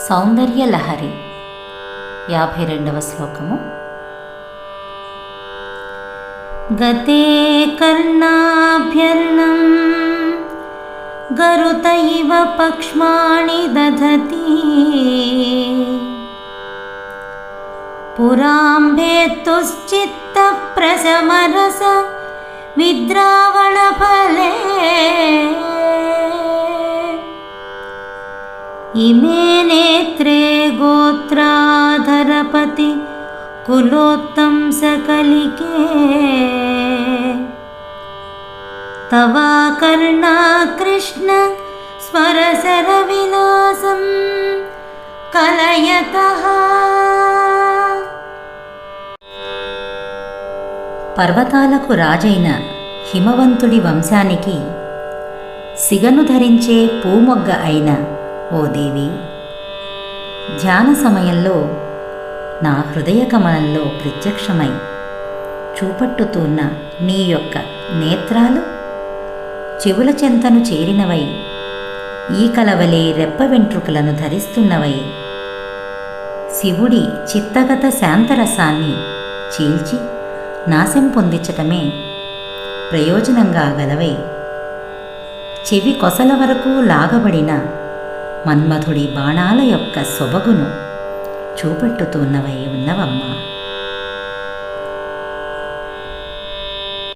సౌందర్యలహరి 52వ శ్లోకము. గతే కర్ణాభ్యర్ణం గరుత ఇవ పక్ష్మాణి దధతి పురాంభేతుశ్చిత్త ప్రశమరస విద్రావణ ఫలే ఇమే నేత్రే గోత్రాధరపతి కులోత్తం సకలికే తవా కర్ణా కృష్ణ స్వరసర విలాసం కలయతః. పర్వతాలకు రాజైన హిమవంతుడి వంశానికి సిగను ధరించే పూమొగ్గ అయిన ఓ దేవి, ధ్యాన సమయంలో నా హృదయ కమలంలో ప్రత్యక్షమై చూపట్టుతున్న నీ యొక్క నేత్రాలు చెవుల చెంతను చేరినవై ఈకలవలే రెప్ప వెంట్రుకలను ధరిస్తున్నవై శివుడి చిత్తగత శాంతరసాన్ని చీల్చి నాశం పొందించటమే ప్రయోజనంగా గలవై చెవి కొసల వరకు లాగబడిన మన్మథుడి బాణాల యొక్క సొబగును చూపెట్టుతున్నవై ఉన్నవమ్మా.